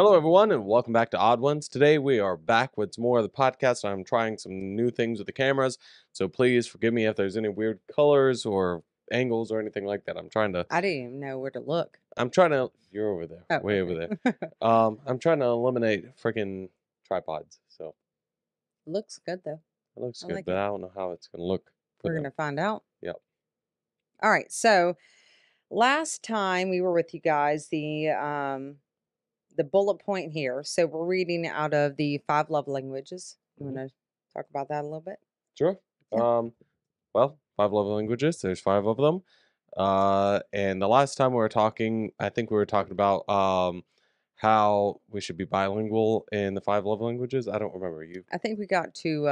Hello, everyone, and welcome back to Odd Ones. Today we are back with more of the podcast. I'm trying some new things with the cameras, so please forgive me if there's any weird colors or angles or anything like that. I didn't even know where to look. You're over there, Oh, way over okay. there. I'm trying to eliminate freaking tripods, so Looks good though. it looks I good, like but it. I don't know how it's going to look for We're them. gonna find out. Yep. All right. So last time we were with you guys, the bullet point here. So we're reading out of the five love languages. You Mhm. want to talk about that a little bit? Sure. Yeah. Well, five love languages. There's five of them. And the last time we were talking, I think we were talking about how we should be bilingual in the five love languages. I don't remember you. I think we got to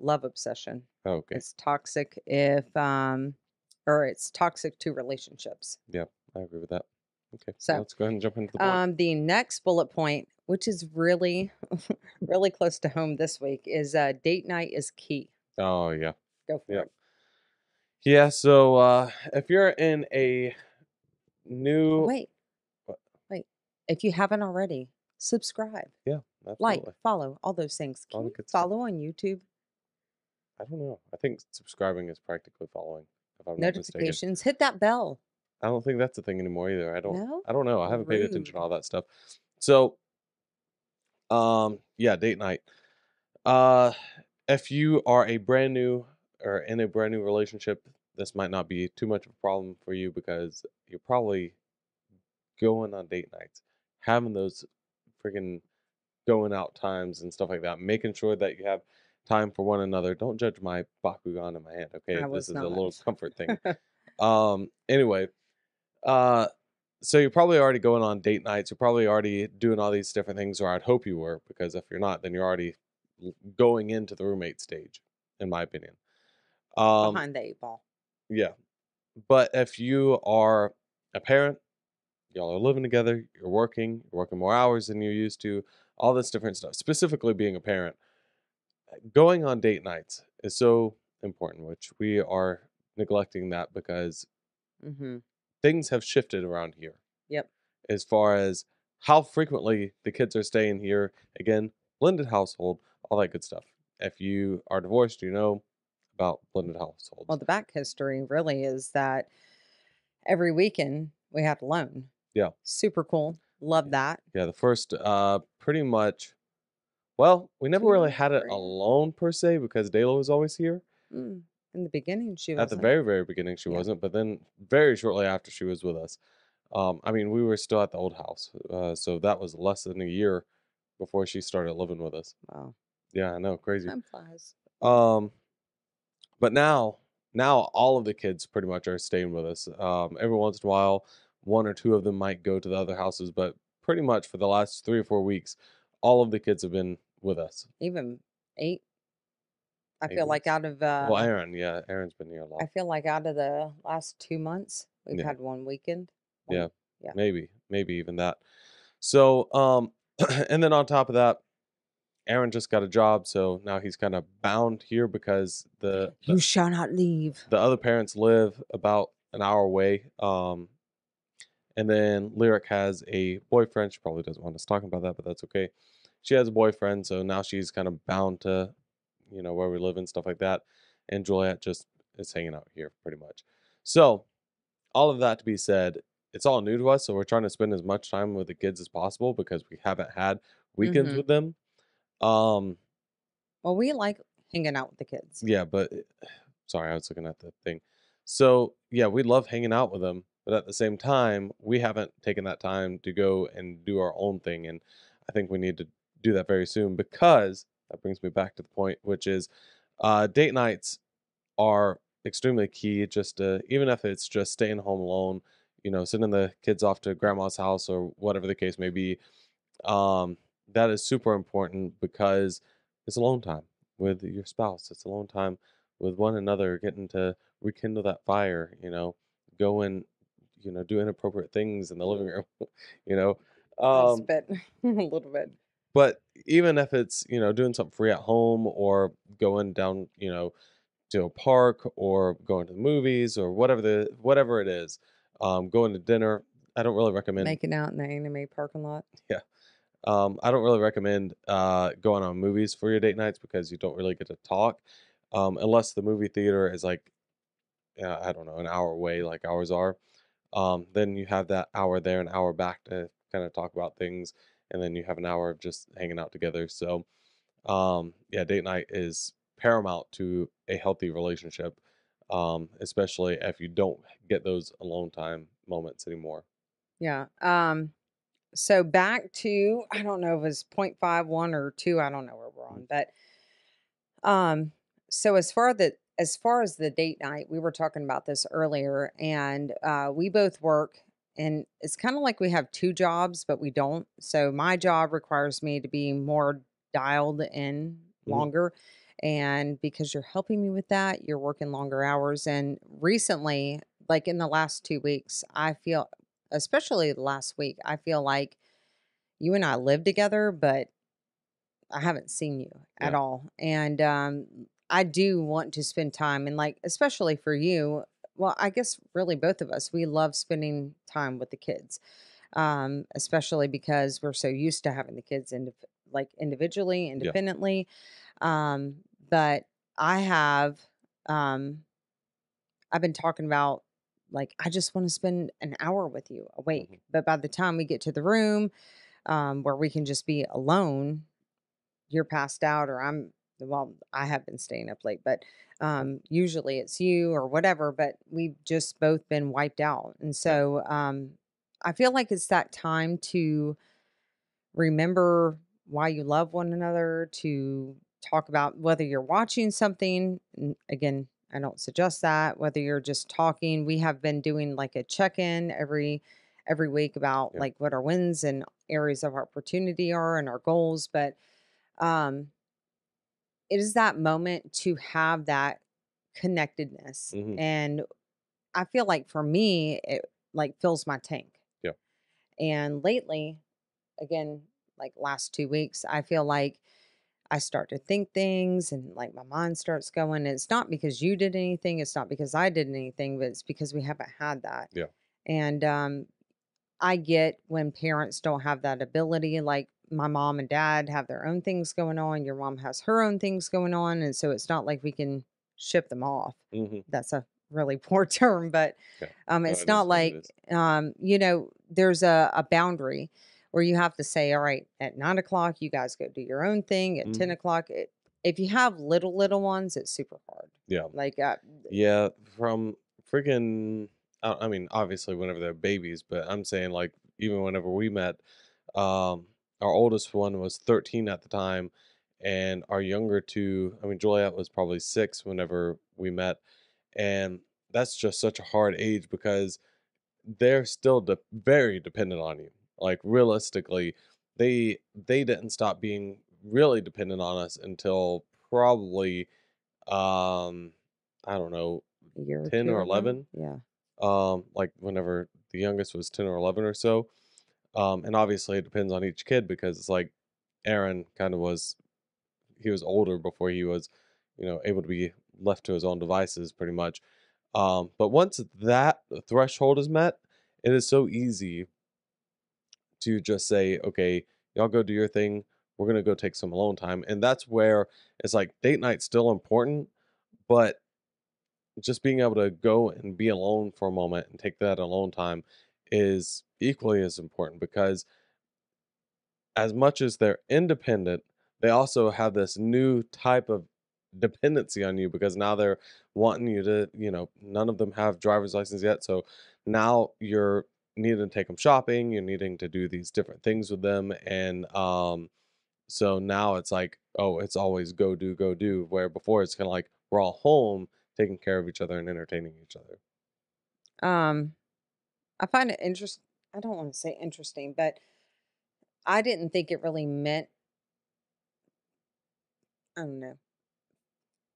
love obsession. Okay. It's toxic or it's toxic to relationships. Yeah, I agree with that. Okay, well, So let's go ahead and jump into the point. The next bullet point, which is really, really close to home this week, is date night is key. Oh yeah, Go for yeah, it. yeah. So if you're in a Oh, new, wait, what? wait. If you haven't already, subscribe, Yeah, like, absolutely, follow, all those things. all Can the you good stuff. follow on YouTube? I don't know. I think subscribing is practically following, if I'm not mistaken. Notifications, hit that bell. I don't think that's a thing anymore either. I don't. No? I don't know. I haven't paid attention to Rude. all that stuff. So yeah, date night. Uh, if you are a brand new or in a brand new relationship, this might not be too much of a problem for you because you're probably going on date nights, having those freaking going out times and stuff like that, making sure that you have time for one another. Don't judge my Bakugan in my hand, okay? I This was is a not. little comfort thing. Anyway, uh, so you're probably already going on date nights. You're probably already doing all these different things, or I'd hope you were, because if you're not, then you're already going into the roommate stage, in my opinion. Um, Behind the eight ball. yeah. But if you are a parent, y'all are living together, you're working more hours than you used to, all this different stuff. Specifically being a parent, going on date nights is so important, which we are neglecting that because Mm-hmm. things have shifted around here Yep. as far as how frequently the kids are staying here. Again, blended household, all that good stuff. If you are divorced, you know about blended households. Well, the back history really is that every weekend we had a loan. Yeah. Super cool. Love that. Yeah, the first pretty much, well, we never really Two, had it three. alone per se because Dayla was always here. In the beginning, she At the wasn't. very, very beginning, she Yeah. wasn't, but then very shortly after she was with us. I mean, we were still at the old house, so that was less than a year before she started living with us. Wow. Yeah, I know, crazy. Time flies. Um, but now all of the kids pretty much are staying with us. Every once in a while, one or two of them might go to the other houses, but pretty much for the last 3 or 4 weeks, all of the kids have been with us. Even 8. I 8 feel like weeks. out of Well, Aaron, yeah, Aaron's been here a lot. I feel like out of the last 2 months, we've Yeah, had one weekend. yeah, Yeah. maybe even that. So, and then on top of that, Aaron just got a job, so now he's kind of bound here because You shall not leave. the other parents live about an hour away. And then Lyric has a boyfriend. She probably doesn't want us talking about that, but that's okay. She has a boyfriend, so now she's kind of bound to, where we live and stuff like that. And Juliet just is hanging out here pretty much. So, all of that to be said, it's all new to us, so we're trying to spend as much time with the kids as possible because we haven't had weekends Mhm. with them. Um, Well, we like hanging out with the kids. yeah, but sorry, I was looking at the thing. So, yeah, we love hanging out with them, but at the same time, we haven't taken that time to go and do our own thing. And I think we need to do that very soon because that brings me back to the point, which is date nights are extremely key. Just even if it's just staying home alone, sending the kids off to grandma's house or whatever the case may be, um, that is super important because it's alone time with your spouse. It's alone time with one another, getting to rekindle that fire, go and, do inappropriate things in the living room, you know. That's a Um, bit, a little bit. but even if it's, doing something free at home or going down, to a park or going to the movies or whatever it is, going to dinner. I don't really recommend, Making out in the anime parking lot. yeah. I don't really recommend going on movies for your date nights because you don't really get to talk, unless the movie theater is like, I don't know, an hour away, like ours are. Then you have that hour there, an hour back to kind of talk about things, and then you have an hour of just hanging out together. So, yeah, date night is paramount to a healthy relationship, especially if you don't get those alone time moments anymore. Yeah. So back to, I don't know if it's 0.51 or 2, I don't know where we're Mhm. on, but um so as far as the date night, we were talking about this earlier, and we both work, and it's kind of like we have two jobs but we don't. So my job requires me to be more dialed in Mhm. longer, and because you're helping me with that, you're working longer hours. And recently, like in the last 2 weeks, I feel, especially the last week, I feel like you and I live together, but I haven't seen you at Yeah. all. And I do want to spend time, and like, especially for you, well, I guess really both of us, we love spending time with the kids. Especially because we're so used to having the kids like individually, Yeah. independently. Um, but I have um I've been talking about, like, I just want to spend an hour with you Mhm. awake. But by the time we get to the room, where we can just be alone, you're passed out, or well, I have been staying up late, but usually it's you or whatever, but we've just both been wiped out. And Yeah. so I feel like it's that time to remember why you love one another, to talk about whether you're watching something. And again, I don't suggest that. Whether you're just talking, we have been doing like a check-in every week about Yeah. like what our wins and areas of opportunity are and our goals. But um it is that moment to have that connectedness. Mhm. And I feel like for me, it like fills my tank. Yeah. And lately, again, like last 2 weeks, I feel like I start to think things, and like my mind starts going. It's not because you did anything, it's not because I did anything, but it's because we haven't had that. Yeah. And I get when parents don't have that ability. Like my mom and dad have their own things going on, your mom has her own things going on. And so it's not like we can ship them off. Mhm. That's a really poor term, but Yeah. No, it's it is not what it like, is. there's a boundary where you have to say, all right, at 9 o'clock, you guys go do your own thing. At 10 Mhm. o'clock, if you have little ones, it's super hard. Yeah. Like, Yeah, from freaking I mean, obviously whenever they're babies, but I'm saying like even whenever we met, our oldest one was 13 at the time, and our younger two, I mean, Juliet was probably 6 whenever we met, and that's just such a hard age because they're still very dependent on you. Like realistically, they didn't stop being really dependent on us until probably um I don't know, a year or 10 two or ago. 11, Yeah. like whenever the youngest was 10 or 11 or so. And obviously it depends on each kid because it's like Aaron kind of was, he was older before he was, able to be left to his own devices pretty much. But once that threshold is met, it is so easy to just say, okay, y'all go do your thing. We're going to go take some alone time. And that's where it's like date night's still important, but just being able to go and be alone for a moment and take that alone time is equally as important because as much as they're independent, they also have this new type of dependency on you because now they're wanting you to, none of them have driver's license yet. So now you're needing to take them shopping, you're needing to do these different things with them. And so now it's like, oh, it's always go do. Where before it's kind of like we're all home taking care of each other and entertaining each other. Um, I find it I don't want to say interesting, but I didn't think it really meant, I don't know.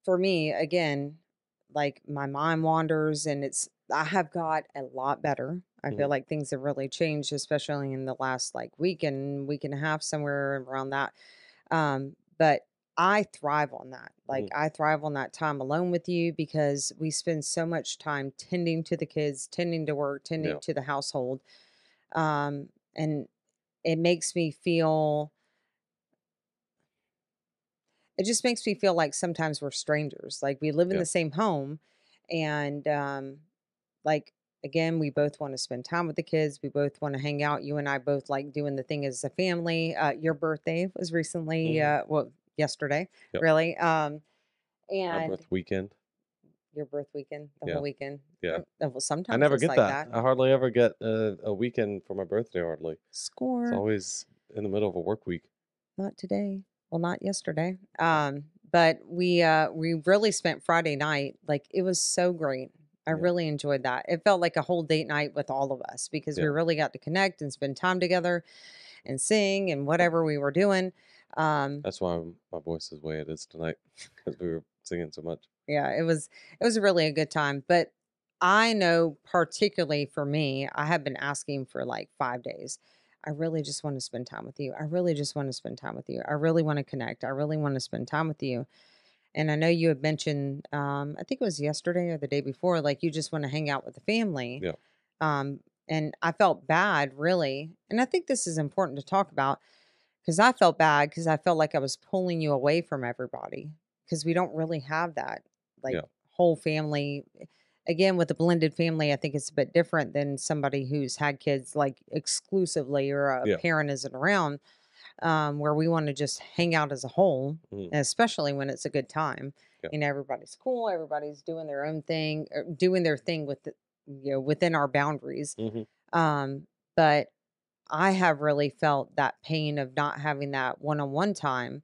For me, again, like my mind wanders, and I have got a lot better. I feel Hmm. like things have really changed, especially in the last like week and a half, somewhere around that. But I thrive on that. Like Hmm. I thrive on that time alone with you because we spend so much time tending to the kids, tending to work, tending Yeah. to the household. And it makes me feel it just makes me feel like sometimes we're strangers. Like we live in Yeah. the same home and like again, we both want to spend time with the kids. We both want to hang out. You and I both like doing the thing as a family. Your birthday was recently Mhm. well, yesterday, Yep. really. My And birth weekend. your birth weekend, the whole Yeah. weekend. Yeah. Well, I sometimes never it's get like that. that. I hardly ever get a weekend for my birthday, hardly. It's Score. always in the middle of a work week. Not today. Well, not yesterday. But we really spent Friday night. Like it was so great. I Yeah. really enjoyed that. It felt like a whole date night with all of us because we Yeah. really got to connect and spend time together and sing and whatever we were doing. Um, That's why my voice is the way it is tonight because we were singing so much. yeah, it was really a good time. But I know particularly for me, I have been asking for like 5 days. I really just want to spend time with you. I really just want to spend time with you. I really want to connect. I really want to spend time with you. And I know you had mentioned, I think it was yesterday or the day before, like you just want to hang out with the family. Yeah. Um, and I felt bad, really. And I think this is important to talk about because I felt bad because I felt like I was pulling you away from everybody because we don't really have that like Yeah. whole family. Again, with a blended family, I think it's a bit different than somebody who's had kids like exclusively or a Yeah. parent isn't around, where we want to just hang out as a whole, Mhm. especially when it's a good time. Yeah. You know, everybody's cool, everybody's doing their own thing, or doing their thing with, within our boundaries. Mhm. Um, but I have really felt that pain of not having that one-on-one time.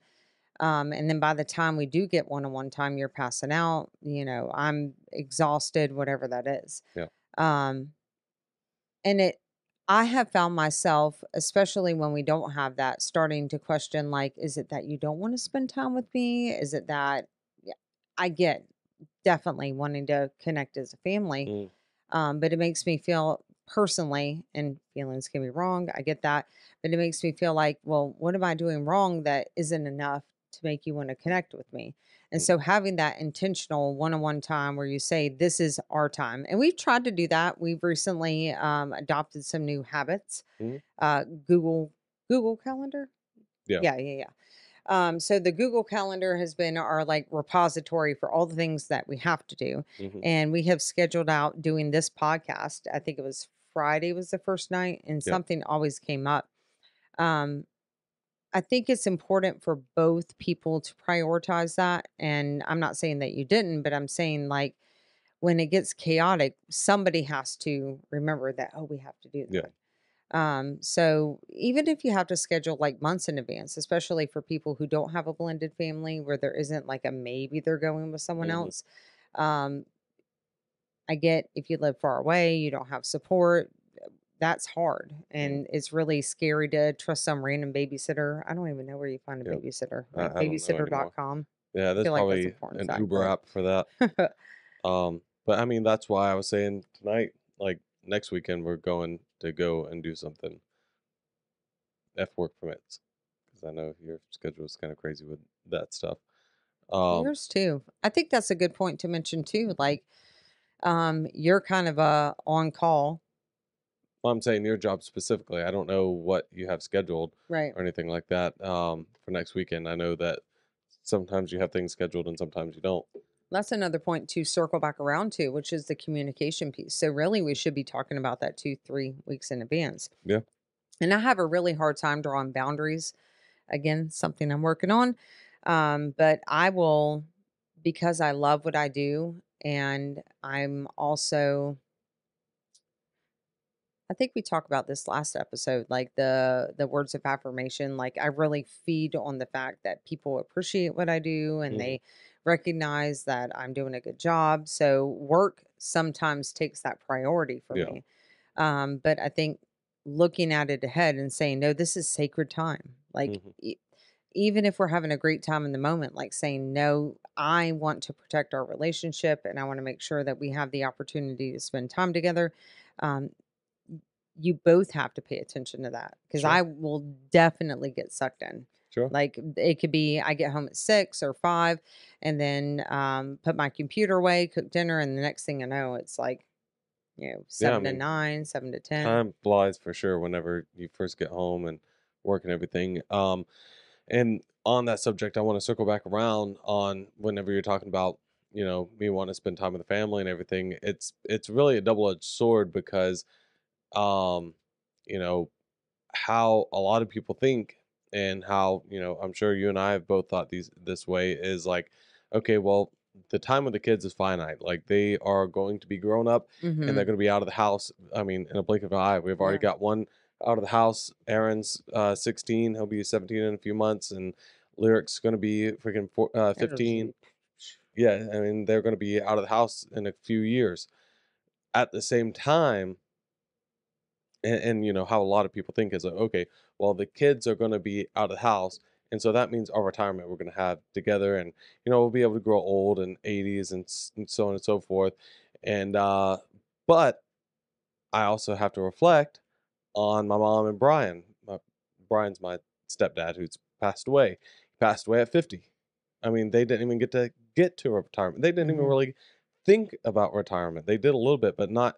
And then by the time we do get one-on-one time, you're passing out. I'm exhausted, whatever that is. Yeah. Um, and I have found myself, especially when we don't have that, starting to question like, is it that you don't want to spend time with me? Is it that yeah, I get definitely wanting to connect as a family, Mm. but it makes me feel personally, and feelings can be wrong. I get that. But it makes me feel like, well, what am I doing wrong that isn't enough to make you want to connect with me? And Mm. so having that intentional one on one time where you say, this is our time. And we've tried to do that. We've recently adopted some new habits. Mhm. Google Calendar. Yeah. Yeah, yeah, yeah. So the Google Calendar has been our like repository for all the things that we have to do. Mhm. And we have scheduled out doing this podcast. I think it was Friday was the first night and Yeah. something always came up. Um, I think it's important for both people to prioritize that. And I'm not saying that you didn't, but I'm saying like when it gets chaotic, somebody has to remember that, oh, we have to do Yeah. that. So even if you have to schedule like months in advance, especially for people who don't have a blended family where there isn't like a maybe they're going with someone Mhm. else. Um, I get if you live far away, you don't have support. That's hard. Mm. And it's really scary to trust some random babysitter. I don't even know where you find a Yep. babysitter, I like I don't know anymore. babysitter.com. Yeah, I there's feel like that's a probably porn an site, Uber but app for that. But I mean, that's why I was saying tonight, like next weekend, we're going to go and do something if work permits, because I know your schedule is kind of crazy with that stuff. Um, yours too. I think that's a good point to mention too. Like, you're kind of on call, well, I'm saying your job specifically. I don't know what you have scheduled right? or anything like that for next weekend. I know that sometimes you have things scheduled and sometimes you don't. That's another point to circle back around to, which is the communication piece. So, really, we should be talking about that 2, 3 weeks in advance. Yeah. And I have a really hard time drawing boundaries. Again, something I'm working on. But I will, because I love what I do. And I'm also, I think we talked about this last episode, like the words of affirmation. Like I really feed on the fact that people appreciate what I do and Hmm. they recognize that I'm doing a good job. So work sometimes takes that priority for Yeah. me. But I think looking at it ahead and saying, no, this is sacred time. Like Hmm. even if we're having a great time in the moment, like saying, no, I want to protect our relationship and I want to make sure that we have the opportunity to spend time together. Um, you both have to pay attention to that because Sure. I will definitely get sucked in. Sure. Like it could be I get home at 6 or 5 and then put my computer away, cook dinner, and the next thing I know, it's like Yeah, I 7 to mean, 9, 7 to 10. time flies for sure whenever you first get home and work and everything. And on that subject, I want to circle back around on whenever you're talking about, me wanting to spend time with the family and everything. It's really a double-edged sword because um, you know, how a lot of people think and how, I'm sure you and I have both thought this way is like, okay, well, the time with the kids is finite. Like they are going to be grown up and they're Mhm. going to be out of the house. I mean, in a blink of an eye. We've already Yeah. got one out of the house. Aaron's 16, he'll be 17 in a few months, and Lyric's going to be freaking 15. Energy. Yeah, I mean, they're going to be out of the house in a few years. At the same time, and how a lot of people think is like, okay, well, the kids are going to be out of the house, and so that means our retirement we're going to have together, and we'll be able to grow old in 80s and so on and so forth. And but I also have to reflect on my mom and Brian. Brian's my stepdad who's passed away. He passed away at 50. I mean, they didn't even get to retirement. They didn't even Mhm. really think about retirement. They did a little bit, but not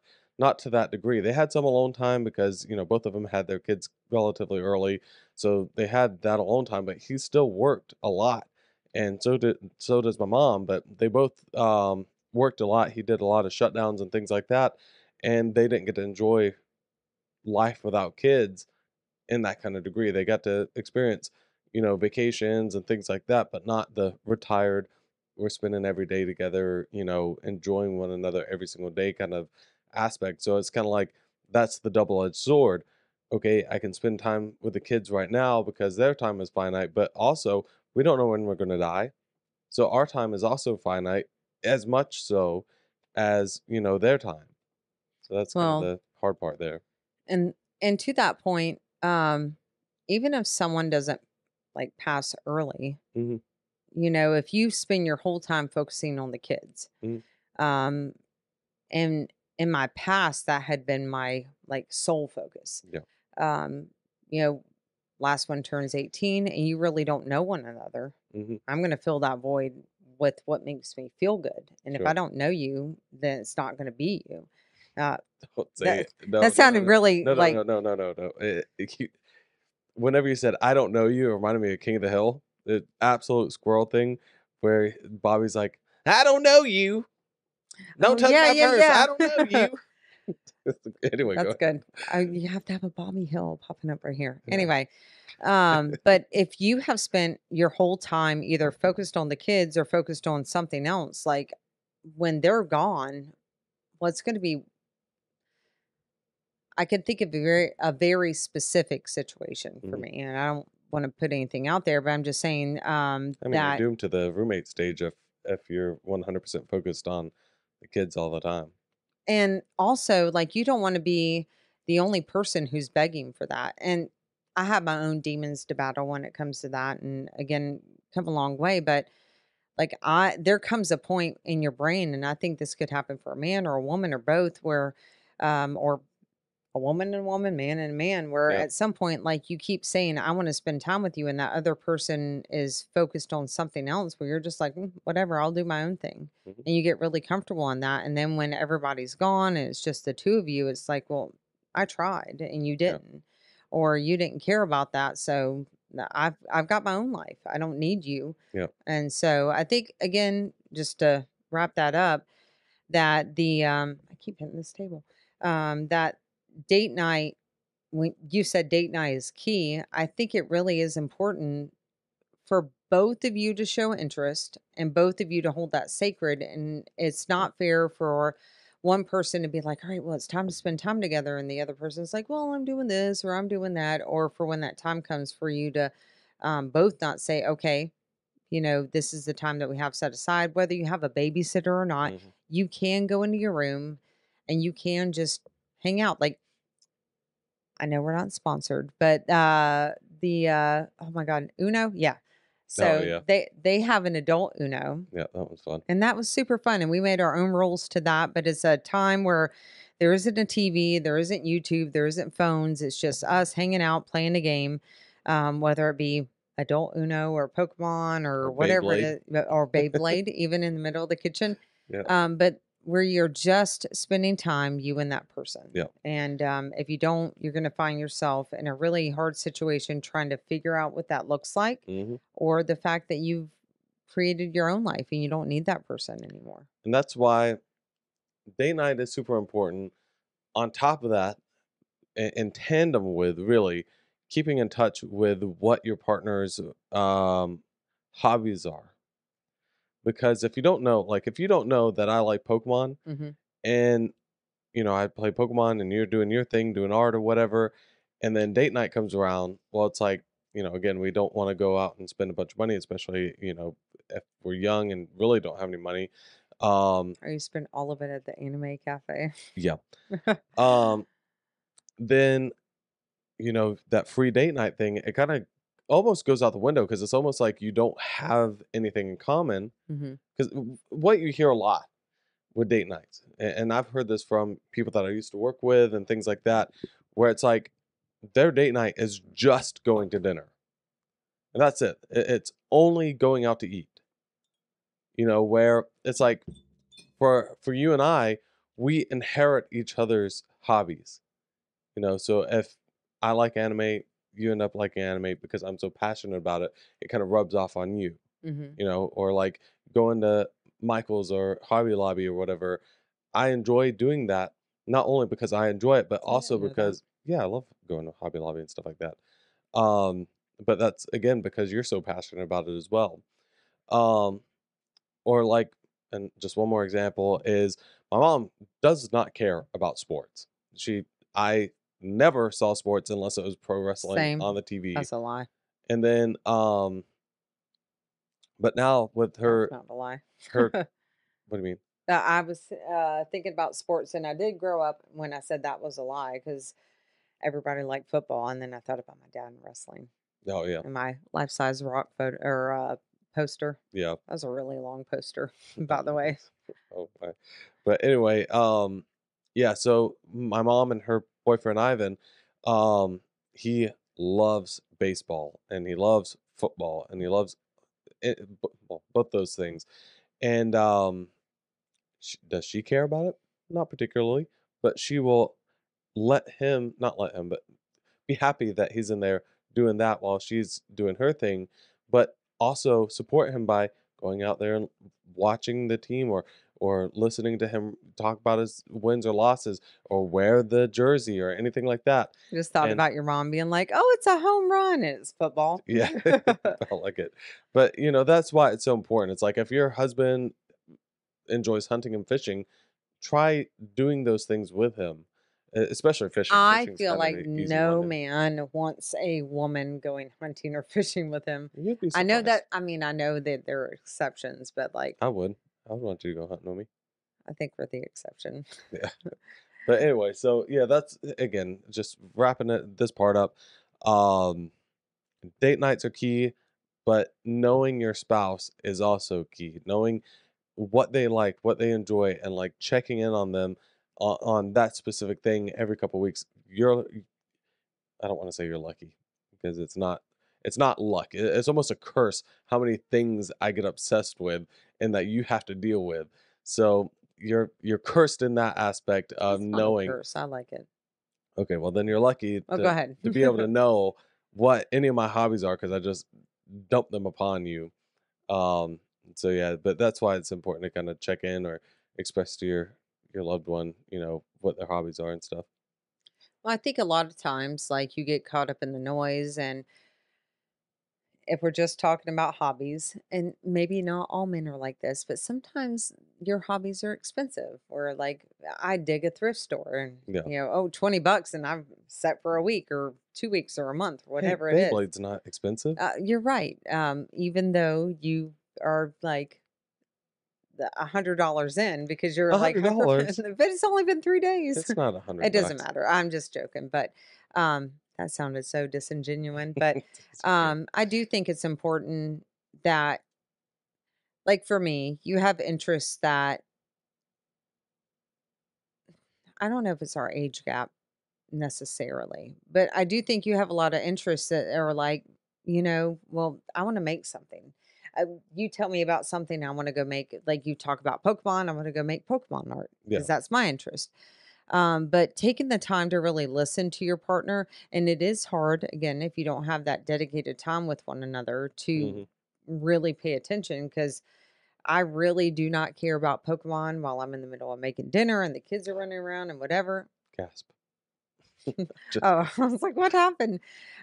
to that degree. They had some alone time because, both of them had their kids relatively early. So they had that alone time, but he still worked a lot. And so does my mom, but they both worked a lot. He did a lot of shutdowns and things like that, and they didn't get to enjoy life without kids in that kind of degree. They got to experience, vacations and things like that, but not the retired, we're spending every day together, enjoying one another every single day kind of aspect. So it's kind of like that's the double edged sword. Okay, I can spend time with the kids right now because their time is finite, but also we don't know when we're going to die. So our time is also finite, as much so as, their time. So that's kind of Well, the hard part there. and to that point, even if someone doesn't like pass early, Hmm. if you spend your whole time focusing on the kids, Hmm. um, and in my past, that had been my like sole focus. Yeah. Um, you know, last one turns 18 and you really don't know one another. Hmm. I'm going to fill that void with what makes me feel good. And if I Sure. don't know you, then it's not going to be you. Uh, Don't say that it. No, that no, no, sounded no. really No, no, like, no, no, no, no, no. Whenever you said, "I don't know you," it reminded me of King of the Hill, the absolute squirrel thing where Bobby's like, "I don't know you. oh Don't touch yeah, my purse. yeah, I don't know yeah. you." Anyway, go That's ahead. good. You have to have a Bobby Hill popping up right here. Yeah. Anyway, but if you have spent your whole time either focused on the kids or focused on something else, like when they're gone, what's going to be, I can think of a very specific situation for Mhm. me, and I don't want to put anything out there, but I'm just saying I mean, you're that, doomed to the roommate stage if you're 100% focused on the kids all the time. and also like you don't want to be the only person who's begging for that. And I have my own demons to battle when it comes to that, and again, come a long way, but like there comes a point in your brain, and I think this could happen for a man or a woman or both, where, or a woman and a woman, man and a man, where Yep. at some point, like you keep saying, I want to spend time with you, and that other person is focused on something else, where you're just like, "Mm, whatever, I'll do my own thing." Mhm. And you get really comfortable in that. And then when everybody's gone and it's just the two of you, it's like, well, I tried and you Yeah. didn't, or you didn't care about that. So I've got my own life. I don't need you. Yep. And so I think again, just to wrap that up, that the I keep hitting this table. That date night, when you said date night is key, I think it really is important for both of you to show interest and both of you to hold that sacred. And it's Yep. not fair for one person to be like, all right, well, it's time to spend time together. And the other person's like, well, I'm doing this or I'm doing that. Or for when that time comes for you to both not say, okay, this is the time that we have set aside, whether you have a babysitter or not, Mhm. you can go into your room and you can just hang out. Like, I know we're not sponsored, but the oh my god, Uno, yeah. Oh So yeah. they have an adult Uno, Yeah, that was fun. and that was super fun. And we made our own rules to that, but it's a time where there isn't a TV, there isn't YouTube, there isn't phones. It's just us hanging out, playing a game, whether it be adult Uno or Pokemon or Or whatever it Beyblade. is, or Beyblade, even in the middle of the kitchen. Yeah. But where you're just spending time, you and that person. Yeah. And if you don't, you're going to find yourself in a really hard situation trying to figure out what that looks like, Mhm. or the fact that you've created your own life and you don't need that person anymore. And that's why date night is super important. On top of that, in tandem with really keeping in touch with what your partner's um, hobbies are. Because if you don't know, like if you don't know that I like Pokemon Hmm. and I play Pokemon and you're doing your thing, doing art or whatever, and then date night comes around, well, it's like, again, we don't want to go out and spend a bunch of money, especially, if we're young and really don't have any money. Um, Or you spend all of it at the anime cafe. yeah. Um, then that free date night thing, it kind of almost goes out the window because it's almost like you don't have anything in common. Hmm. Because what you hear a lot with date nights, and I've heard this from people that I used to work with and things like that, where it's like their date night is just going to dinner, and that's it. It's only going out to eat. Where it's like for you and I, we inherit each other's hobbies. So if I like anime, you end up liking anime because I'm so passionate about it. It kind of rubs off on you, Hmm. or like going to Michael's or Hobby Lobby or whatever. I enjoy doing that not only because I enjoy it, but I also didn't know that. because yeah, I love going to Hobby Lobby and stuff like that. Um, but that's again because you're so passionate about it as well. Um, or like, and just one more example is my mom does not care about sports. I never saw sports unless it was pro wrestling Same. on the TV. That's a lie. And then, but now with That's her, not a lie. her, what do you mean? I was thinking about sports, and I did grow up when I said that was a lie because everybody liked football, and then I thought about my dad and wrestling Oh yeah, and my life size rock photo or poster. yeah. That was a really long poster, by Oh, the way. nice. Oh, my. But anyway, yeah. So my mom and her boyfriend Ivan, um, he loves baseball and he loves football and he loves well, both those things. And does she care about it? Not particularly, but she will not let him, but be happy that he's in there doing that while she's doing her thing, but also support him by going out there and watching the team or listening to him talk about his wins or losses or wear the jersey or anything like that. Just thought And about your mom being like, "Oh, it's a home run," and it's football. yeah, felt like it. But that's why it's so important. It's like if your husband enjoys hunting and fishing, try doing those things with him, especially fishing. I Fishing's feel kind of like an easy one no to. man wants a woman going hunting or fishing with him. You'd be surprised. I know that there are exceptions, but like I would. I would want you to go hunting with me. I think we're the exception. Yeah. But anyway, so yeah, that's again just wrapping this part up. Um, Date nights are key, but knowing your spouse is also key. Knowing what they like, what they enjoy, and like checking in on them on that specific thing every couple weeks. I don't want to say you're lucky because it's not luck. It's almost a curse how many things I get obsessed with and that you have to deal with. So you're cursed in that aspect of It's not a knowing. curse. I like it. Okay, well then you're lucky Oh, go to ahead. be able to know what any of my hobbies are because I just dump them upon you. Um, so yeah, but that's why it's important to kind of check in or express to your loved one, what their hobbies are and stuff. Well, I think a lot of times, like you get caught up in the noise, and if we're just talking about hobbies, and maybe not all men are like this, but sometimes your hobbies are expensive. Or like I dig a thrift store and Yeah. oh, $20 and I'm set for a week or 2 weeks or a month or Hey, whatever it is. Beyblade's not expensive. You're right. Even though you are like $100 in because you're like hyper, but $100. it's only been 3 days. It's not a It hundred doesn't bucks. matter. I'm just joking, but that sounded so disingenuous. But It's okay. I do think it's important that, like for me, you have interests that I don't know if it's our age gap necessarily, but I do think you have a lot of interests that are like, well, I want to make something. you tell me about something, I want to go make it. Like you talk about Pokemon, I want to go make Pokemon art because Yeah. that's my interest. But taking the time to really listen to your partner, and it is hard, again, if you don't have that dedicated time with one another to Hmm. really pay attention. Because I really do not care about Pokemon while I'm in the middle of making dinner and the kids are running around and whatever. Gasp. Just Oh, kidding. I was like, "What happened?"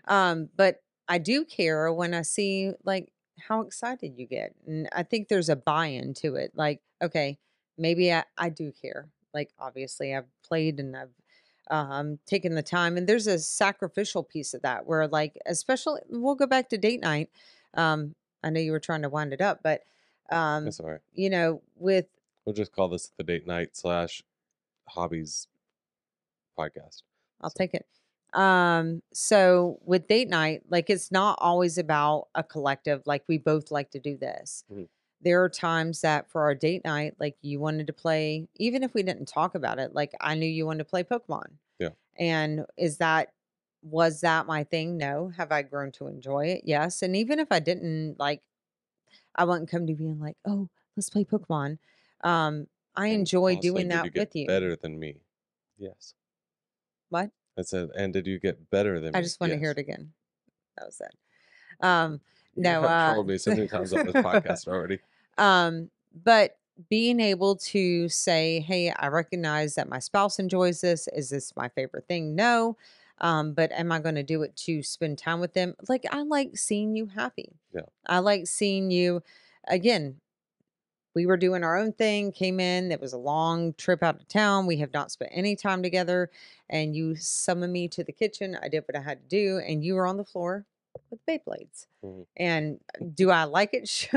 But I do care when I see, like, how excited you get, and I think there's a buy-in to it, like, okay, maybe I do care. Like, obviously, I've played and I've, taken the time, and there's a sacrificial piece of that where, like, especially we'll go back to date night. Um, I know you were trying to wind it up, but, That's all right. with We'll just call this the date night slash hobbies podcast. I'll So, take it. So with date night, like it's not always about a collective, like we both like to do this. mhm, There are times that for our date night, like you wanted to play, even if we didn't talk about it, like I knew you wanted to play Pokemon. yeah. And was that my thing? No. Have I grown to enjoy it? Yes. And even if I didn't, like, I wouldn't come to being like, oh, let's play Pokemon. Um, I And enjoy also, doing did you that get with you. better than me? Yes. What? I said, and did you get better than I me? just want to hear Yes. it again. That was it. You No, have trolled me so many times on this podcast already. but being able to say, "Hey, I recognize that my spouse enjoys this. Is this my favorite thing?" No. But am I going to do it to spend time with them? Like I like seeing you happy. Yeah. I like seeing you again. We were doing our own thing, came in. It was a long trip out of town. We have not spent any time together. And you summoned me to the kitchen. I did what I had to do. And you were on the floor with Beyblades. Mhm. And do I like it?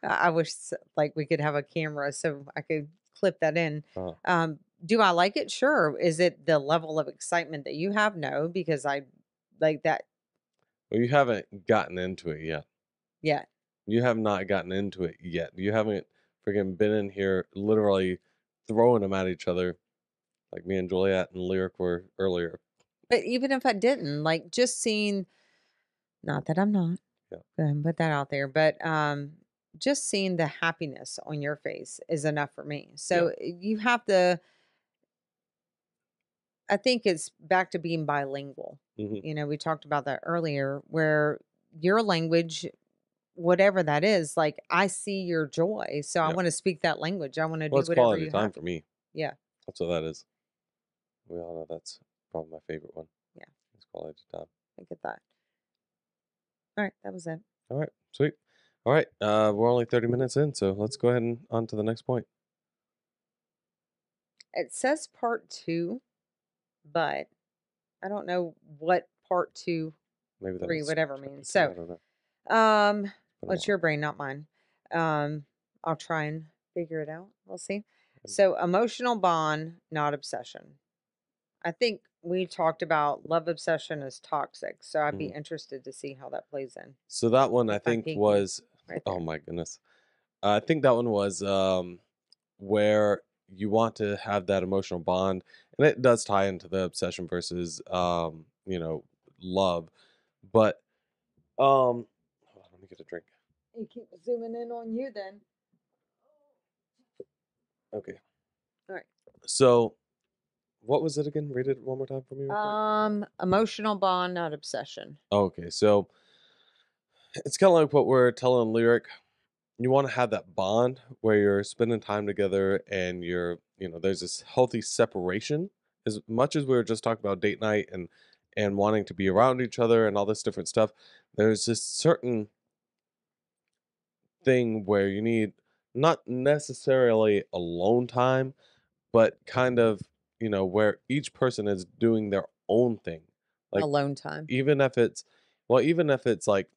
I wish like we could have a camera so I could clip that in. Uh, Do I like it? Sure. Is it the level of excitement that you have? No, because I like that well, you haven't gotten into it yet. yet. You have not gotten into it yet. You haven't freaking been in here literally throwing them at each other like me and Juliet and Lyric were earlier. But even if I didn't, like just seeing, not that I'm not, Yeah. go ahead and put that out there. But just seeing the happiness on your face is enough for me. Yeah. So you have to, I think it's back to being bilingual. Hmm. We talked about that earlier, where your language, whatever that is, like I see your joy. So I Yeah. want to speak that language. I want to Well, do it's whatever quality you time have. for me. Yeah. That's what that is. We all know that's probably my favorite one. Yeah. It's quality time. I get that. All right. That was it. All right. Sweet. All right. We're only 30 minutes in, so let's go ahead and on to the next point. It says part two, but I don't know what part two, Maybe that three, was whatever means. chapter 2. So, I don't know. um, Been a what's while. your brain, not mine? I'll try and figure it out. We'll see. Um, So, emotional bond, not obsession. I think we talked about love obsession as toxic. So, I'd be mhm. interested to see how that plays in. So that one I That's my think pinky was, right oh there. my goodness. I think that one was where you want to have that emotional bond, and it does tie into the obsession versus love. But hold on, let me get a drink. You keep zooming in on you then. Okay. All right. So what was it again? Read it one more time for me real quick. Emotional bond, not obsession. Okay, so it's kind of like what we're telling Lyric. You want to have that bond where you're spending time together and there's this healthy separation. As much as we were just talking about date night and wanting to be around each other and all this different stuff, there's this certain thing where you need not necessarily alone time, but kind of, where each person is doing their own thing. Like Alone time. even if it's even if it's like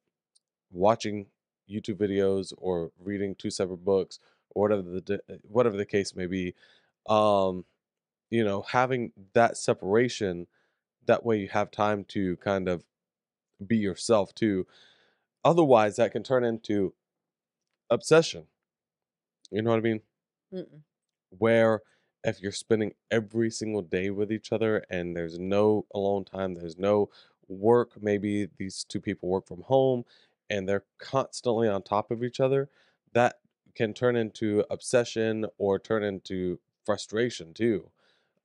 watching YouTube videos or reading two separate books or whatever the case may be, um, having that separation, that way you have time to kind of be yourself too. Otherwise, that can turn into obsession. You know what I mean? Mm-mm. Where if you're spending every single day with each other and there's no alone time, there's no work, maybe these two people work from home and they're constantly on top of each other, that can turn into obsession or turn into frustration too.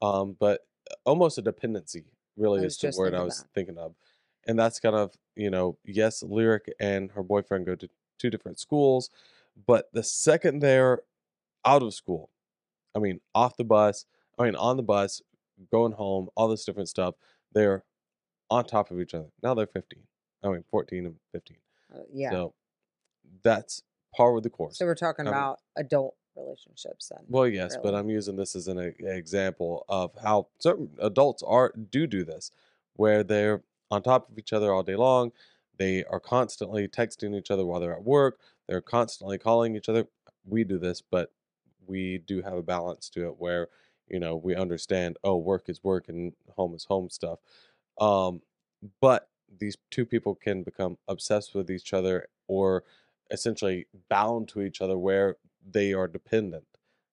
But almost a dependency I really is was the just word I thinking was that. thinking of. And that's kind of, yes, Lyric and her boyfriend go to two different schools, but the second they're out of school, I mean, off the bus, I mean, on the bus, going home, all this different stuff, they're on top of each other. Now they're 15. I mean, 14 and 15. Yeah. So that's par with the So course. we're talking I mean, about adult relationships then, well, yes, but really. I'm using this as an example of how certain adults do this, where they're on top of each other all day long. They are constantly texting each other while they're at work. They're constantly calling each other. We do this, but we do have a balance to it where we understand. Oh, work is work and home is home stuff. Um, but these two people can become obsessed with each other or essentially bound to each other where they are dependent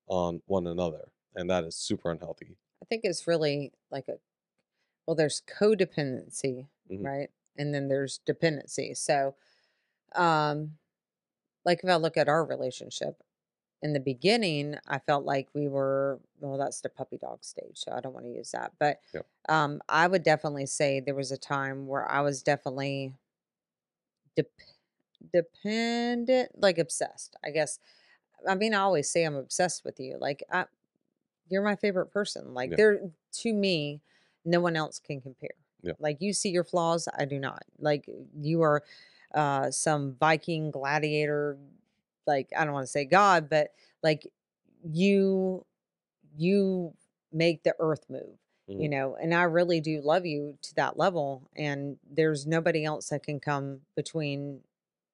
on one another. And that is super unhealthy. I think it's really like well, there's codependency, Hmm. right? And then there's dependency. So, um, like if I look at our relationship in the beginning, I felt like we were, well, that's the puppy dog stage. So I don't want to use that. But Yep. I would definitely say there was a time where I was definitely dep dependent, like obsessed, I guess. I mean, I always say I'm obsessed with you. Like, you're my favorite person. Like, Yeah. to me, no one else can compare. Yeah. Like, you see your flaws, I do not. Like, you are some Viking gladiator. Like, I don't want to say God, but like, you you make the earth move, Hmm. and I really do love you to that level. And there's nobody else that can come between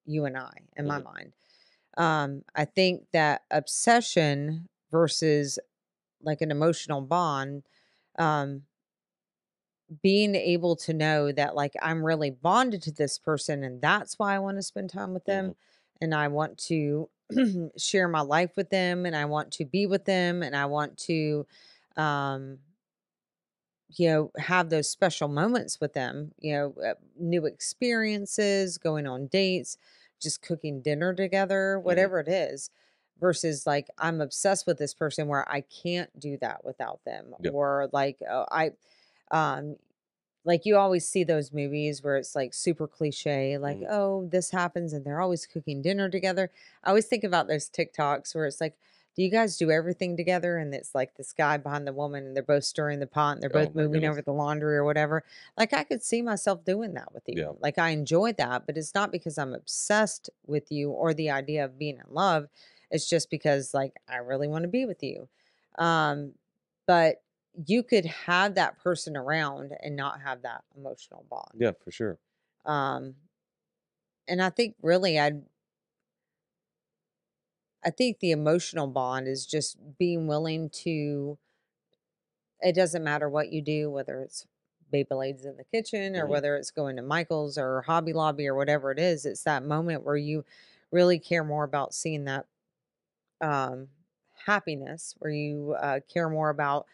you and I, in my Hmm. mind. I think that obsession versus like an emotional bond, um, being able to know that like I'm really bonded to this person and that's why I want to spend time with Hmm. them and I want to share my life with them and I want to be with them and I want to um have those special moments with them, new experiences, going on dates, just cooking dinner together, Hmm. whatever it is, versus like I'm obsessed with this person where I can't do that without them. Yeah. Or like, um, like you always see those movies where it's like super cliche, like, Hmm. oh, this happens and they're always cooking dinner together. I always think about those TikToks where it's like, do you guys do everything together? And it's like this guy behind the woman and they're both stirring the pot and they're Oh both my moving over goodness. the laundry or whatever. Like I could see myself doing that with Yeah. you. Like I enjoy that, but it's not because I'm obsessed with you or the idea of being in love. It's just because like I really want to be with you. Um, but you could have that person around and not have that emotional bond. Yeah, for sure. Um, and I think really I think the emotional bond is just being willing to, it doesn't matter what you do, whether it's Beyblades in the kitchen or Hmm. whether it's going to Michael's or Hobby Lobby or whatever it is, it's that moment where you really care more about seeing that um happiness, where you care more about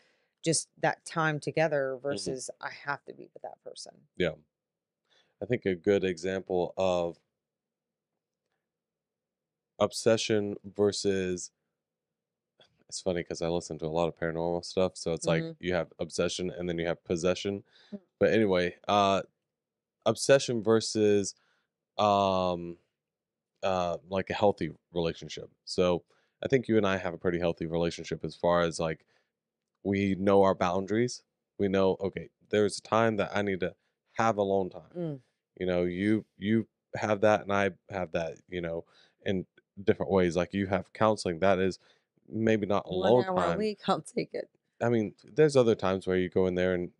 just that time together Hmm. versus I have to be with that person. Yeah. I think a good example of obsession versus, it's funny because I listen to a lot of paranormal stuff. So it's like Mhm. you have obsession and then you have possession. But anyway, obsession versus um like a healthy relationship. So I think you and I have a pretty healthy relationship as far as like we know our boundaries. We know, okay, there's a time that I need to have alone time. Mm. You have that and I have that, in different ways. Like you have counseling, that is maybe not one alone hour a time. week, I'll take it. I mean, there's other times where you go in there and,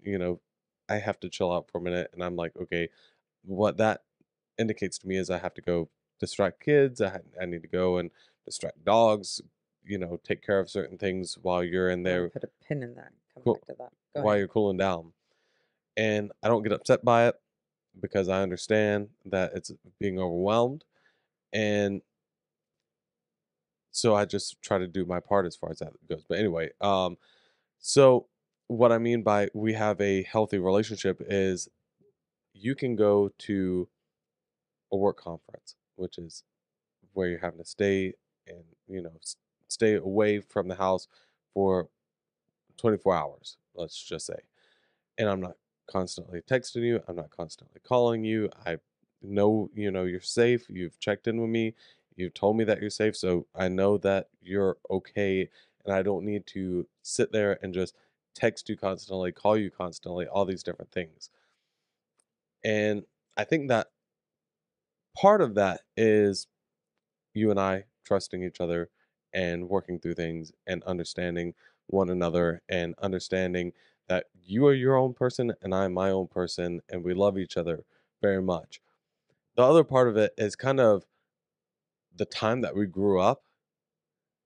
I have to chill out for a minute and I'm like, okay, what that indicates to me is I have to go distract kids. I need to go and distract dogs, take care of certain things while you're in I'm gonna there, put a pin in that. Come cool, back to that. Go while ahead. you're cooling down. And I don't get upset by it because I understand that it's being overwhelmed. And so I just try to do my part as far as that goes. But anyway, so what I mean by we have a healthy relationship is you can go to a work conference, which is where you're having to stay and, stay away from the house for 24 hours, let's just say. And I'm not constantly texting you, I'm not constantly calling you. I know, you're safe. You've checked in with me. You've told me that you're safe, so I know that you're okay, and I don't need to sit there and just text you constantly, call you constantly, all these different things. And I think that part of that is you and I trusting each other and working through things and understanding one another and understanding that you are your own person and I'm my own person and we love each other very much. The other part of it is kind of the time that we grew up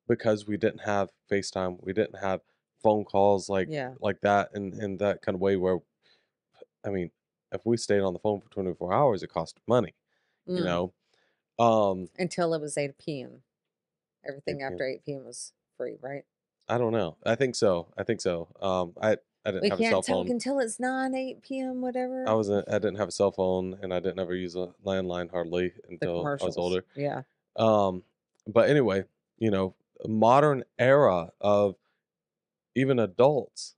because we didn't have FaceTime, we didn't have phone calls Yeah. like that in that kind of way where I mean, if we stayed on the phone for 24 hours, it cost money, you Mm. know. Um Until it was 8 p.m. 8 Everything p.m. after 8 p.m. was free, right? I don't know. I think so. I think so. I didn't We have a cell can't talk phone. until it's 9, 8 p.m., whatever. I didn't have a cell phone, and I didn't ever use a landline hardly The until I was commercials. older. Yeah. Um, but anyway, a modern era of even adults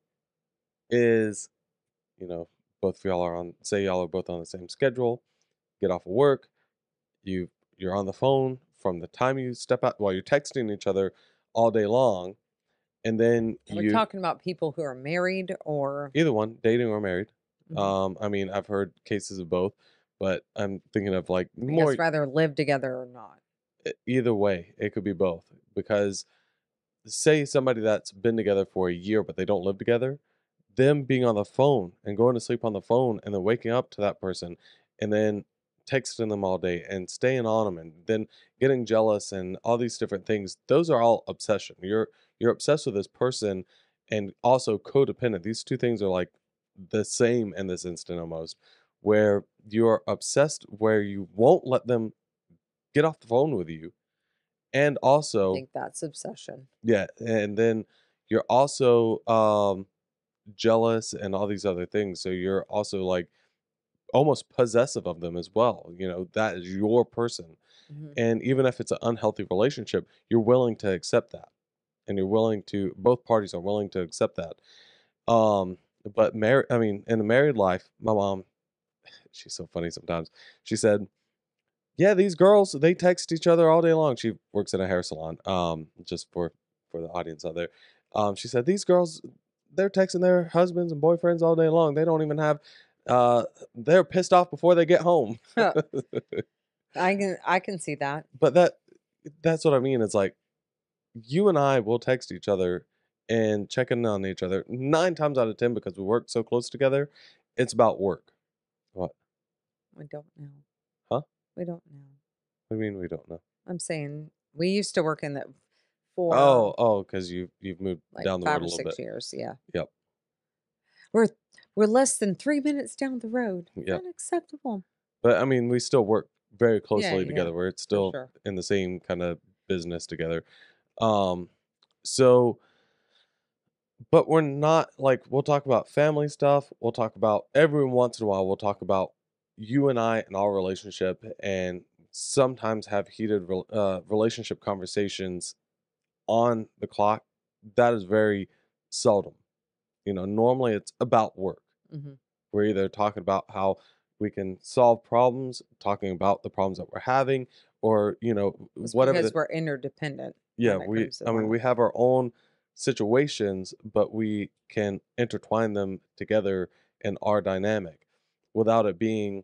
is, you know, both of y'all are on, say y'all are both on the same schedule, get off of work, you you're on the phone from the time you step out while you're texting each other all day long, and then Are we you talking about people who are married or either one, dating or married. Mhm. I mean, I've heard cases of both, but I'm thinking of like I more guess rather live together or not? either way, it could be both. Because say somebody that's been together for a year, but they don't live together, them being on the phone and going to sleep on the phone and then waking up to that person and then texting them all day and staying on them and then getting jealous and all these different things, those are all obsession. You're obsessed with this person and also codependent. These two things are like the same in this instant almost, where you're obsessed where you won't let them get off the phone with you. And I also, think that's obsession. yeah, and then you're also jealous and all these other things. So you're also like almost possessive of them as well. That is your person. Mhm. And even if it's an unhealthy relationship, you're willing to accept that. And both parties are willing to accept that. Um, but I mean, in a married life, my mom, she's so funny sometimes. She said, yeah, these girls, they text each other all day long. She works in a hair salon, just for the audience out there. She said, "These girls, they're texting their husbands and boyfriends all day long. They don't even have they're pissed off before they get home." I can see that. But that's what I mean. It's like you and I will text each other and check in on each other 9 times out of 10 because we work so close together. It's about work. What? We don't know. Huh? We don't know. I mean, we don't know. I'm saying we used to work in the for Oh, because you've moved like down the road 5 a or little bit. 6 years, yeah. Yep. We're we're less than 3 minutes down the road. It's Yep. unacceptable. But, I mean, we still work very Yeah, closely yeah, together where it's for still sure. in the same kinda business together. Um, so but we're not like, we'll talk about family stuff, we'll talk about every once in a while, we'll talk about you and I and our relationship and sometimes have heated relationship conversations on the clock. That is very seldom. Normally it's about work. Mhm. We're either talking about how we can solve problems, talking about the problems that we're having, or It's whatever because the we're interdependent yeah, when it comes to I mean, that. we have our own situations, but we can intertwine them together in our dynamic without it being,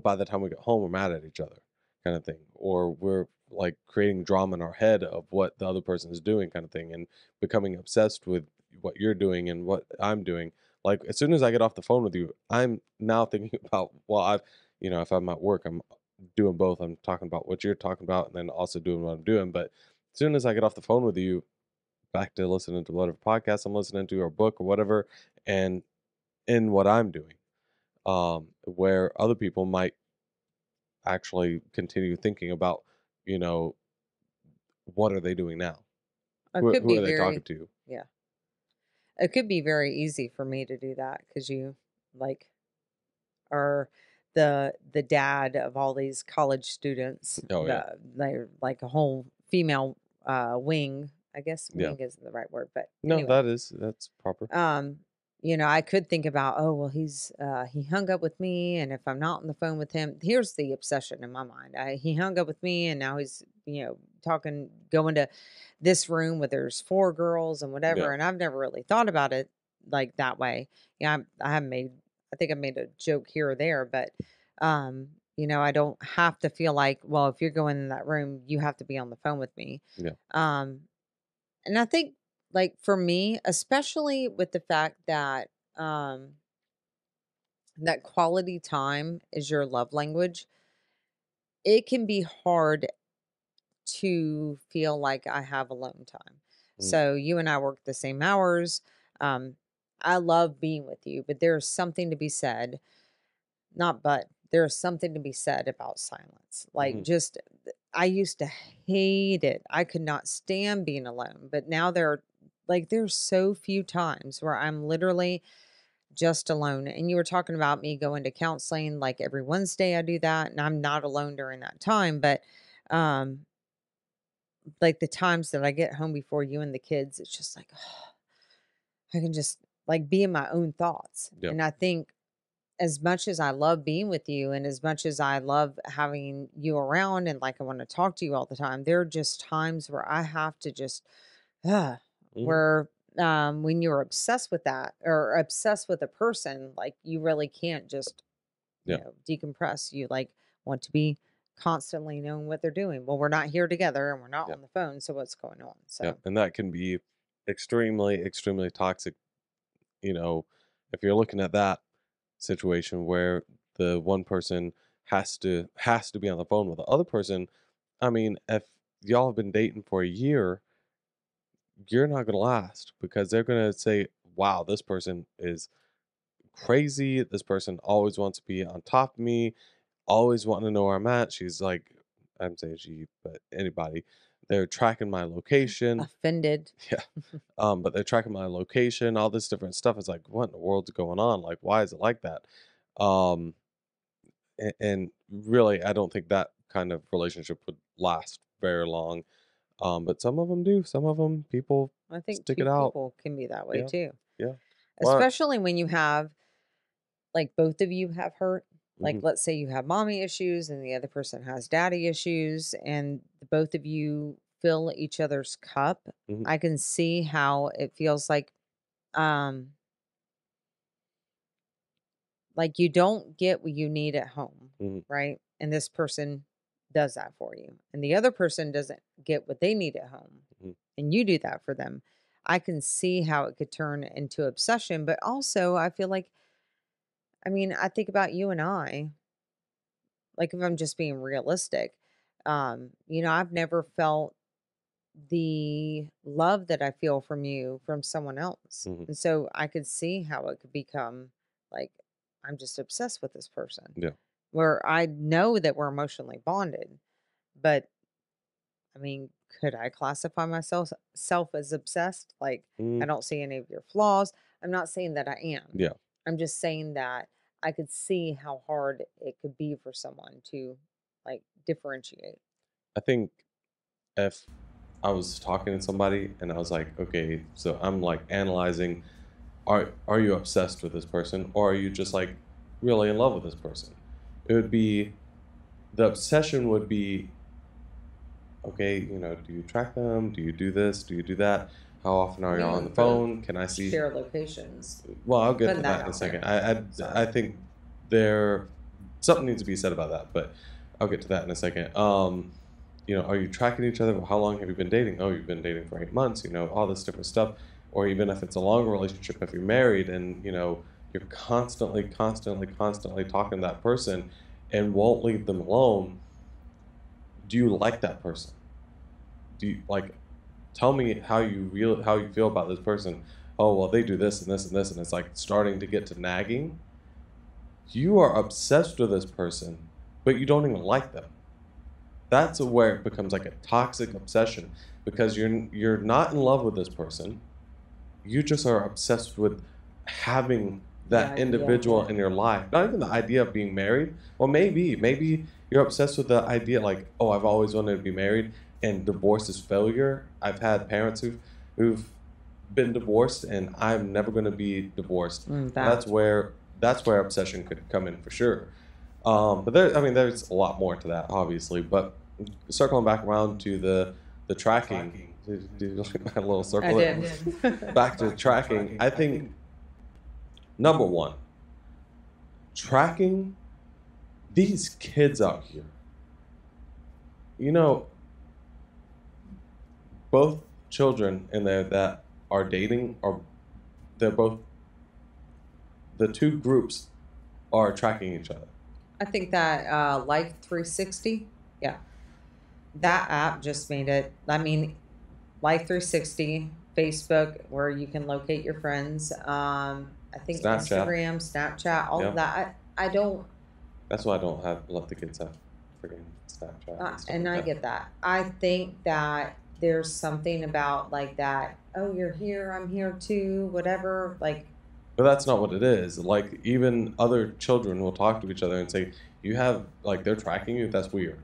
by the time we get home, we're mad at each other kind of thing. Or we're like creating drama in our head of what the other person is doing kind of thing and becoming obsessed with what you're doing and what I'm doing. Like as soon as I get off the phone with you, I'm now thinking about, well, if I'm at work, I'm doing both. I'm talking about what you're talking about and then also doing what I'm doing. But as soon as I get off the phone with you, back to listening to whatever podcast I'm listening to or book or whatever, and in what I'm doing, where other people might actually continue thinking about, you know, what are they doing now? It Who could who be are they talking very to? yeah. It could be very easy for me to do that because you, like, are the dad of all these college students. Oh yeah, They're like a whole female wing. I guess yeah. wing isn't the right word, but No, anyway. that's proper. Um, I could think about, oh well, he hung up with me, and if I'm not on the phone with him, here's the obsession in my mind. He hung up with me, and now he's talking, going to this room where there's four girls and Yeah. whatever. And I've never really thought about it like that way. Yeah, I have made, I think I made a joke here or there, but I don't have to feel like, well, if you're going in that room, you have to be on the phone with me. Yeah. Um, and I think, like, for me, especially with the fact that that quality time is your love language, it can be hard to feel like I have alone time. Mm, So you and I work the same hours. Um, I love being with you, but there's something to be said. Not but there's something to be said about silence. Like, mhm, just I used to hate it. I could not stand being alone. But now there's so few times where I'm literally just alone. And you were talking about me going to counseling like every Wednesday I do that, and I'm not alone during that time, but um like the times that I get home before you and the kids, it's just like I can just like be in my own thoughts. yeah. And I think as much as I love being with you and as much as I love having you around and like I want to talk to you all the time, there are just times where I have to just uh, Mhm, where when you're obsessed with that or obsessed with a person, like you really can't just, yeah. decompress. You like want to be constantly knowing what they're doing. Well, we're not here together and we're not Yeah. on the phone, so what's going on? Yeah. So And that can be extremely, extremely toxic. You know, if you're looking at that situation where the one person has to be on the phone with the other person, I mean, if y'all have been dating for a year, you're not gonna last because they're gonna say, "Wow, this person is crazy. This person always wants to be on top of me, always wanting to know where I'm at." She's like, I'm saying she, but anybody, they're tracking my location. offended. Yeah. But they're tracking my location, all this different stuff. It's like, what in the world's going on? Like, why is it like that? Um, and really, I don't think that kind of relationship would last very long. But some of them do. Some of them, people I think stick two it out. people can be that way Yeah, too. yeah. Well, Especially when you have like both of you have hurt. Like, mhm, let's say you have mommy issues and the other person has daddy issues, and the both of you fill each other's cup. mhm, I can see how it feels um like you don't get what you need at home, mhm, right? And this person does that for you. And the other person doesn't get what they need at home. mhm, And you do that for them. I can see how it could turn into obsession, but also I feel like, I mean, I think about you and I, like if I'm just being realistic, I've never felt the love that I feel from you from someone else. mhm. And so I could see how it could become like I'm just obsessed with this person. Yeah. Where I know that we're emotionally bonded, but I mean, could I classify myself self as obsessed? Like I Mm, don't see any of your flaws. I'm not saying that I am. yeah. I'm just saying that I could see how hard it could be for someone to like differentiate. I think if I was talking to somebody and I was like, okay, so I'm like analyzing, are you obsessed with this person or are you just like really in love with this person? It would be the obsession would be, okay, do you track them? Do you do this? Do you do that? How often are I you mean, on we the both phone? Can I see? share locations. Well, I'll get Putting to that that in a out second. there. I So think there something needs to be said about that, but I'll get to that in a second. Are you tracking each other? Well, how long have you been dating? Oh, you've been dating for 8 months. All this different stuff. Or even if it's a longer relationship, if you're married and you're constantly, constantly, constantly talking to that person and won't leave them alone. Do you like that person? Do you like? Tell me how you feel about this person. Oh well, they do this and this and this, and it's like starting to get to nagging. You are obsessed with this person, but you don't even like them. That's where it becomes like a toxic obsession because you're not in love with this person. You just are obsessed with having that individual in your life. Not even the idea of being married. Well, maybe you're obsessed with the idea like, oh, I've always wanted to be married, and divorce is failure. I've had parents who've been divorced, and I'm never going to be divorced. That. That's where obsession could come in for sure. But there's a lot more to that, obviously. But circling back around to the tracking, did you look at my little circle? I did. Back to tracking, I think number one, tracking these kids out here. You know, both children in there that are dating they're both the two groups are tracking each other. I think that Life 360, yeah, that app just made it. I mean, Life 360, Facebook, where you can locate your friends. I think Snapchat. Instagram, Snapchat, all of that. I don't. That's why I don't let the kids have freaking Snapchat. And I get that. I think that there's something about like that. Oh, you're here. I'm here too. Whatever. Like. But that's not what it is. Like, even other children will talk to each other and say, you have, like, they're tracking you? That's weird.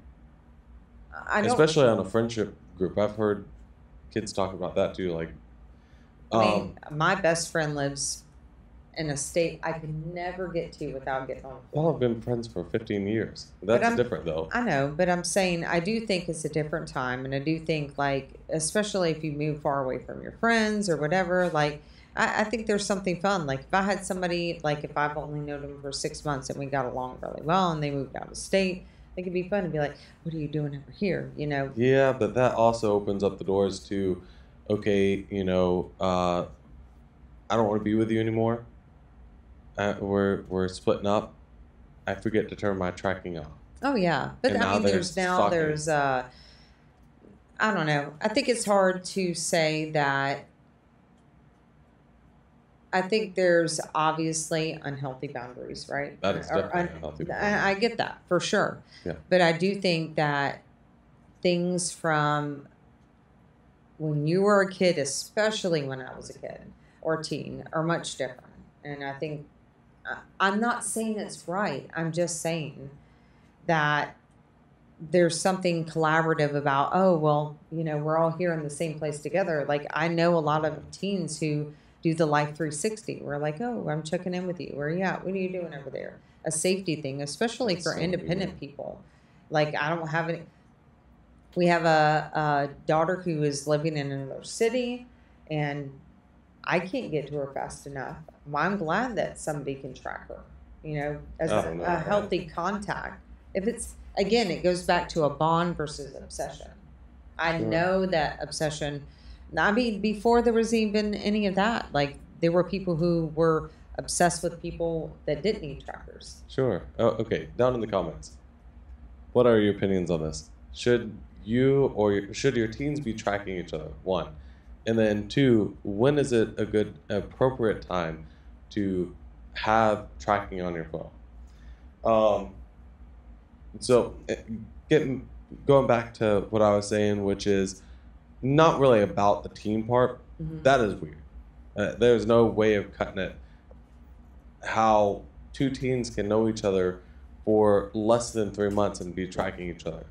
Especially on a friendship group. I've heard kids talk about that too. Like, I mean, my best friend lives in a state I could never get to without getting on. Y'all have been friends for 15 years. That's different, though. I know, but I'm saying I do think it's a different time. And I do think, like, especially if you move far away from your friends or whatever, like, I think there's something fun. Like if I had somebody, like if I've only known them for 6 months and we got along really well and they moved out of state, it could be fun to be like, what are you doing over here? You know? Yeah, but that also opens up the doors to, okay, I don't want to be with you anymore. We're splitting up. I forget to turn my tracking off. Oh yeah, but And I mean, there's I don't know. I think it's hard to say that. I think there's obviously unhealthy boundaries, right? That is definitely unhealthy boundaries. I get that for sure. Yeah. But I do think that things from when you were a kid, especially when I was a kid or teen, are much different. And I think I'm not saying it's right. I'm just saying that there's something collaborative about, oh, well, we're all here in the same place together. Like I know a lot of teens who do the Life 360. We're like, oh, I'm checking in with you. Where are you at? What are you doing over there? A safety thing, especially for independent people. Like I don't have any. We have a daughter who is living in another city, and I can't get to her fast enough. Well, I'm glad that somebody can track her. As a healthy contact. If it's again, it goes back to a bond versus obsession. I know that obsession. I mean, before there was even any of that, like there were people who were obsessed with people that didn't need trackers. Sure. Oh, okay. Down in the comments. What are your opinions on this? Should should your teens be tracking each other? 1. And then 2, when is it a good, appropriate time to have tracking on your phone? So going back to what I was saying, which is not really about the teen part. Mm-hmm. That is weird. There's no way of cutting it. How 2 teens can know each other for less than 3 months and be tracking each other.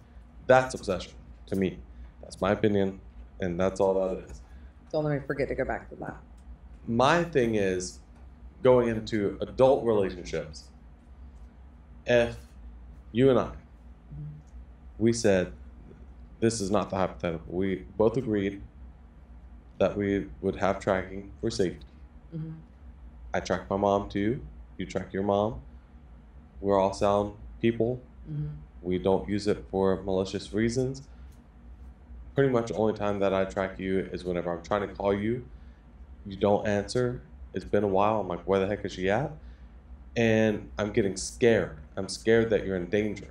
That's obsession to me. That's my opinion, and that's all that is. Don't let me forget to go back to that. My thing is going into adult relationships. If you and I, we said, this is not the hypothetical. We both agreed that we would have tracking for safety. Mm-hmm. I track my mom too. You track your mom. We're all sound people. Mm-hmm. We don't use it for malicious reasons. Pretty much the only time that I track you is whenever I'm trying to call you. You don't answer. It's been a while. I'm like, where the heck is she at? And I'm getting scared. I'm scared that you're in danger.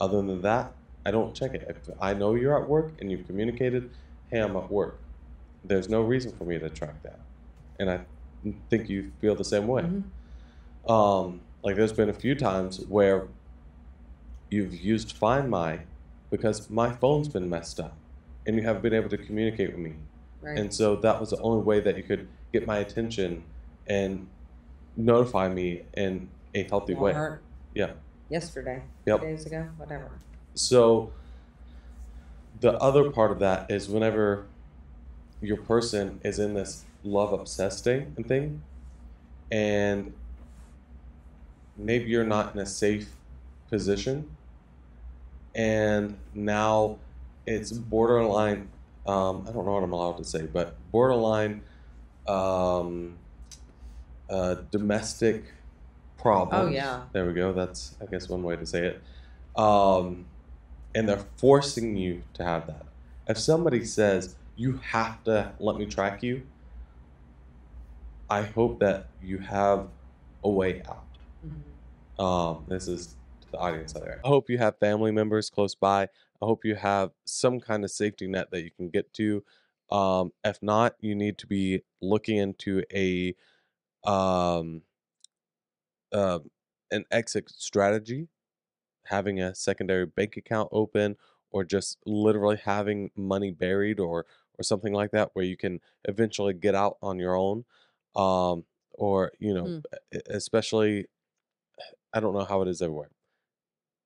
Other than that, I don't check it. If I know you're at work and you've communicated, hey, I'm at work, there's no reason for me to track that. And I think you feel the same way. Mm-hmm. Like there's been a few times where you've used Find My because my phone's been messed up and you haven't been able to communicate with me. Right. And so that was the only way that you could get my attention and notify me in a healthy way. Walmart Yeah. yesterday, 2 Yep. days ago, whatever. So the other part of that is whenever your person is in this love obsessed thing, and maybe you're not in a safe position, and now it's borderline, I don't know what I'm allowed to say, but borderline, um, domestic Oh, problems. yeah. There we go. That's, I guess, one way to say it. Um, and they're forcing you to have that. If somebody says, you have to let me track you, I hope that you have a way out. Mhm. This is to the audience out there. I hope you have family members close by. I hope you have some kind of safety net that you can get to. If not, you need to be looking into um, uh, an exit strategy, having a secondary bank account open, or just literally having money buried, or something like that, where you can eventually get out on your own. Or Hmm. especially, I don't know how it is everywhere.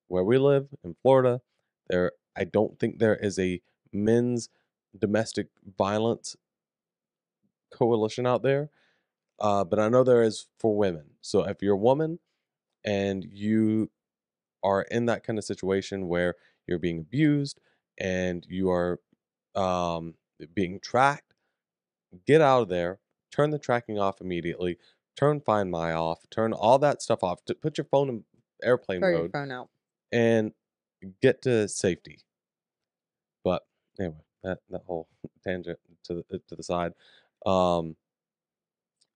Where we live in Florida, I don't think there is a men's domestic violence coalition out there, but I know there is for women. So if you're a woman and you are in that kind of situation where you're being abused and you are um, being tracked, get out of there, turn the tracking off immediately, turn Find My off, turn all that stuff off, put your phone in airplane Throw your mode, phone out. and get to safety. But anyway, that whole tangent to the side. Um,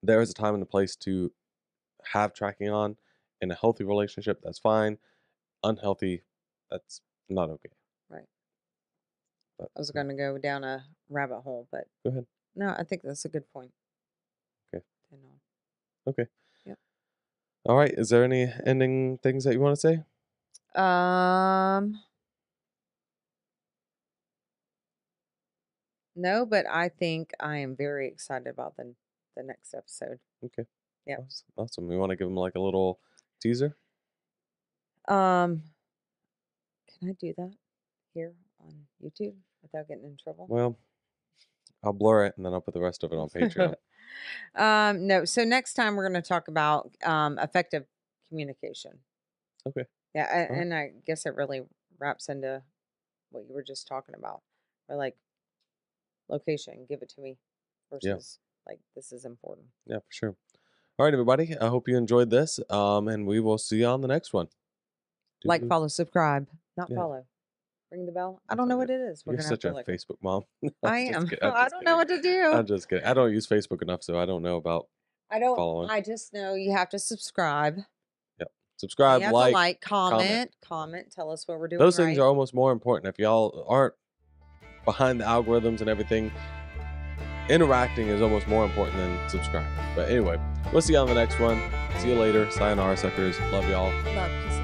there is a time and a place to have tracking on in a healthy relationship. That's fine. Unhealthy, that's not okay. Right. But I was gonna go down a rabbit hole, but go ahead. no, I think that's a good point Okay. to know. Okay. Yep. All right. Is there any ending things that you want to say? Um, no, but I think I am very excited about the next episode. Okay. Yep. Awesome. Awesome. We want to give them like a little teaser. Um, can I do that here on YouTube without getting in trouble? Well, I'll blur it and then I'll put the rest of it on Patreon. No. So next time we're going to talk about effective communication. Okay. Yeah, All right. and I guess it really wraps into what you were just talking about, or like location, give it to me, Yeah. versus like this is important. Yeah, for sure. All right, everybody. I hope you enjoyed this. And we will see you on the next one. Like, Toodaloo. follow, subscribe, not Yeah, follow. Ring the bell. I that's don't all know good. what it is. We're You're gonna have such to a look. Facebook mom. I'm I just am. kidding. I'm I just don't know kidding. what to do. I'm just kidding. I don't use Facebook enough, so I don't know about I don't. following. I just know you have to subscribe. Yep. And you Subscribe, have to like, like, comment. comment. Tell us what we're doing Those things right. are almost more important. If y'all aren't behind the algorithms and everything, interacting is almost more important than subscribing. But anyway, we'll see you on the next one. See you later. Sayonara, suckers. Love y'all. Love. Peace